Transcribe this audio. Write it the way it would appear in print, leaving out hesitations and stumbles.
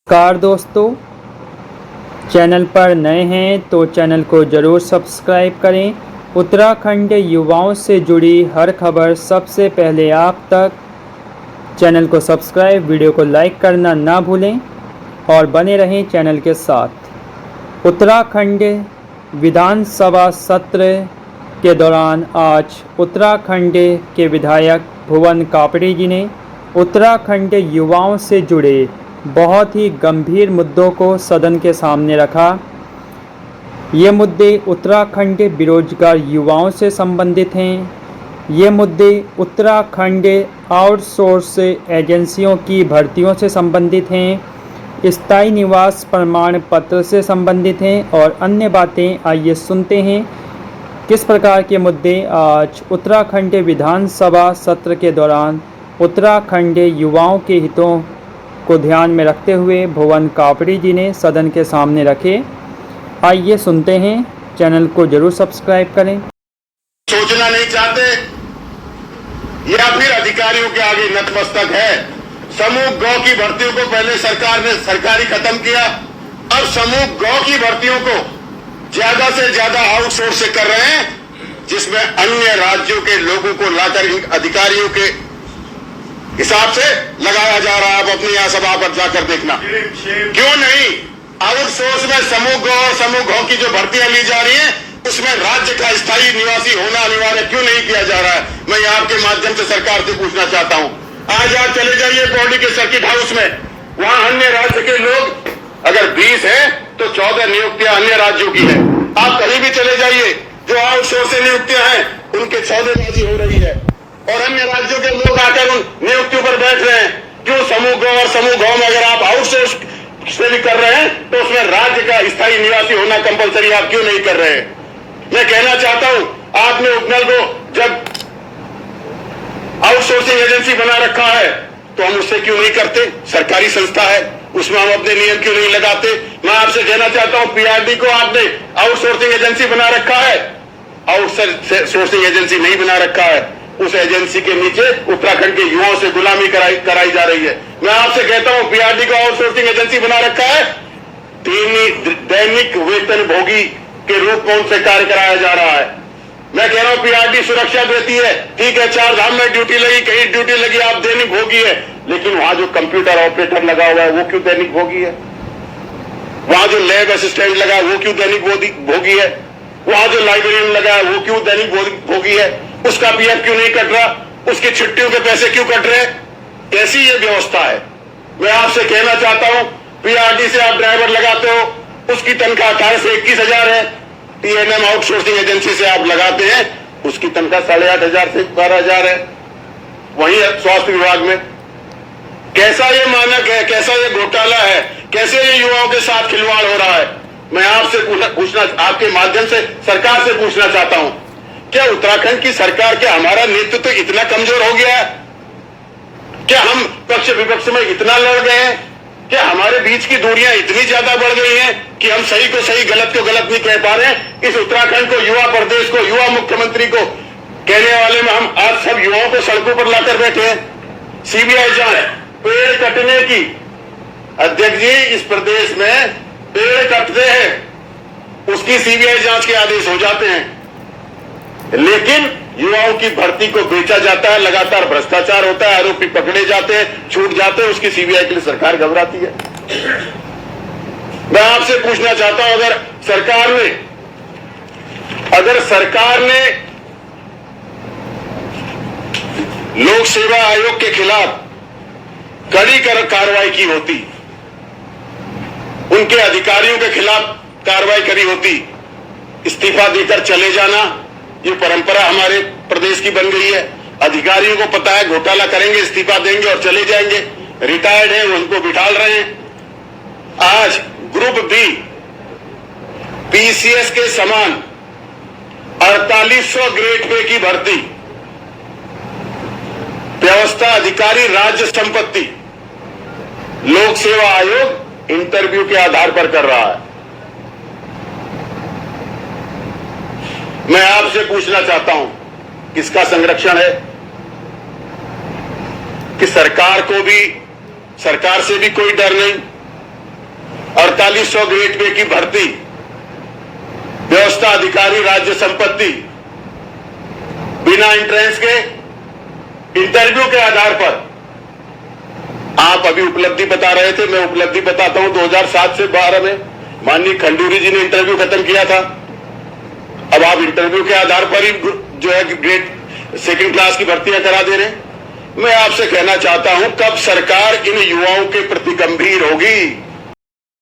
नमस्कार दोस्तों, चैनल पर नए हैं तो चैनल को ज़रूर सब्सक्राइब करें। उत्तराखंड युवाओं से जुड़ी हर खबर सबसे पहले आप तक। चैनल को सब्सक्राइब, वीडियो को लाइक करना ना भूलें और बने रहें चैनल के साथ। उत्तराखंड विधानसभा सत्र के दौरान आज उत्तराखंड के विधायक भुवन कापड़ी जी ने उत्तराखंड युवाओं से जुड़े बहुत ही गंभीर मुद्दों को सदन के सामने रखा। ये मुद्दे उत्तराखंड बेरोजगार युवाओं से संबंधित हैं। ये मुद्दे उत्तराखंड आउटसोर्स एजेंसियों की भर्तियों से संबंधित हैं, स्थायी निवास प्रमाण पत्र से संबंधित हैं और अन्य बातें। आइए सुनते हैं किस प्रकार के मुद्दे आज उत्तराखंड विधानसभा सत्र के दौरान उत्तराखंड युवाओं के हितों को ध्यान में रखते हुए भुवन कापड़ी जी ने सदन के सामने रखे। आइए सुनते हैं। चैनल को जरूर सब्सक्राइब करें। सोचना नहीं चाहते या फिर अधिकारियों के आगे नतमस्तक है। समूह गौ की भर्तियों को पहले सरकार ने सरकारी खत्म किया, अब समूह गौ की भर्तियों को ज्यादा से ज्यादा आउटसोर्स से कर रहे हैं, जिसमें अन्य राज्यों के लोगों को लाकर अधिकारियों के हिसाब से लगाया जा रहा है। अब अपनी यहां सभा पर जाकर देखना, क्यों नहीं आउटसोर्स में समूह गौ और समूह गौ की जो भर्तियां ली जा रही हैं, उसमें राज्य का स्थायी निवासी होना अनिवार्य क्यों नहीं किया जा रहा है। मैं यहां आपके माध्यम से सरकार से पूछना चाहता हूं। आज आप चले जाइए बॉडी के सर्किट हाउस में, वहां अन्य राज्य के लोग अगर 20 है तो 14 नियुक्तियां अन्य राज्यों की है। आप कहीं भी चले जाइए, जो आउटसोर्स से नियुक्तियां हैं उनके 14बाजी हो रही है और अन्य राज्यों के लोग आकर उन नियुक्तियों पर बैठ रहे हैं। क्यों समूह गौ और समूह गौ में अगर आप आउटसोर्स से भी कर रहे हैं तो उसमें राज्य का स्थायी निवासी होना कंपलसरी आप क्यों नहीं कर रहे हैं। मैं कहना चाहता हूं, आपने उपनल को जब आउटसोर्सिंग एजेंसी बना रखा है तो हम उससे क्यों नहीं करते। सरकारी संस्था है, उसमें हम अपने नियम क्यों नहीं लगाते। मैं आपसे कहना चाहता हूं, पीआरडी को आपने आउटसोर्सिंग एजेंसी बना रखा है, आउटसोर्सिंग एजेंसी नहीं बना रखा है। उस एजेंसी के नीचे उत्तराखंड के युवाओं से गुलामी कराई जा रही है। मैं आपसे कहता हूं, पीआरडी को आउटसोर्सिंग एजेंसी बना रखा है, दैनिक वेतन भोगी के रूप में उनसे कार्य कराया जा रहा है। मैं कह रहा हूं, पीआरडी सुरक्षा देती है, ठीक है, 4 धाम में ड्यूटी लगी, कहीं ड्यूटी लगी, आप दैनिक भोगी है, लेकिन वहां जो कंप्यूटर ऑपरेटर लगा हुआ है वो क्यों दैनिक भोगी है। वहां जो लैब असिस्टेंट लगा है वो क्यों दैनिक भोगी है। वहां जो लाइब्रेरियन लगा है वो क्यों दैनिक भोगी है। उसका पीएफ क्यों नहीं कट रहा, उसकी छुट्टियों के पैसे क्यों कट रहे। कैसी ये व्यवस्था है। मैं आपसे कहना चाहता हूं, पीआरडी से आप ड्राइवर लगाते हो, उसकी तनख्वाह 18 से 21,000 है। टीएनएम आउटसोर्सिंग एजेंसी से आप लगाते हैं, उसकी तनख्वाह 8,500 से 12,000 है। वहीं स्वास्थ्य विभाग में कैसा ये मानक है, कैसा ये घोटाला है, कैसे ये युवाओं के साथ खिलवाड़ हो रहा है। मैं आपसे पूछना आपके माध्यम से सरकार से पूछना चाहता हूं, क्या उत्तराखंड की सरकार, क्या हमारा नेतृत्व तो इतना कमजोर हो गया है। क्या हम पक्ष विपक्ष में इतना लड़ गए हैं, क्या हमारे बीच की दूरियां इतनी ज्यादा बढ़ गई हैं कि हम सही को सही, गलत को गलत नहीं कह पा रहे हैं। इस उत्तराखंड को, युवा प्रदेश को, युवा मुख्यमंत्री को कहने वाले में हम आज सब युवाओं को सड़कों पर लाकर बैठे हैं। सीबीआई जांच, पेड़ कटने की, अध्यक्ष जी इस प्रदेश में पेड़ कटते हैं, उसकी सीबीआई जांच के आदेश हो जाते हैं, लेकिन युवाओं की भर्ती को बेचा जाता है, लगातार भ्रष्टाचार होता है, आरोपी पकड़े जाते हैं, छूट जाते हैं, उसकी सीबीआई के लिए सरकार घबराती है। मैं आपसे पूछना चाहता हूं, अगर सरकार ने लोक सेवा आयोग के खिलाफ कड़ी कार्रवाई की होती, उनके अधिकारियों के खिलाफ कार्रवाई करी होती, इस्तीफा देकर चले जाना ये परंपरा हमारे प्रदेश की बन गई है। अधिकारियों को पता है घोटाला करेंगे, इस्तीफा देंगे और चले जाएंगे। रिटायर्ड है, उनको बिठाल रहे हैं। आज ग्रुप बी पीसीएस के समान 4800 ग्रेड पे की भर्ती, व्यवस्था अधिकारी राज्य संपत्ति, लोक सेवा आयोग इंटरव्यू के आधार पर कर रहा है। मैं आपसे पूछना चाहता हूं, किसका संरक्षण है कि सरकार से भी कोई डर नहीं, 4800 ग्रेड पे की भर्ती, व्यवस्था अधिकारी राज्य संपत्ति, बिना एंट्रेंस के इंटरव्यू के आधार पर। आप अभी उपलब्धि बता रहे थे, मैं उपलब्धि बताता हूं। 2007 से 12 में माननीय खंडूरी जी ने इंटरव्यू खत्म किया था। अब आप इंटरव्यू के आधार पर ही जो है ग्रेड सेकंड क्लास की भर्तियां करा दे रहे हैं। मैं आपसे कहना चाहता हूं, कब सरकार इन युवाओं के प्रति गंभीर होगी?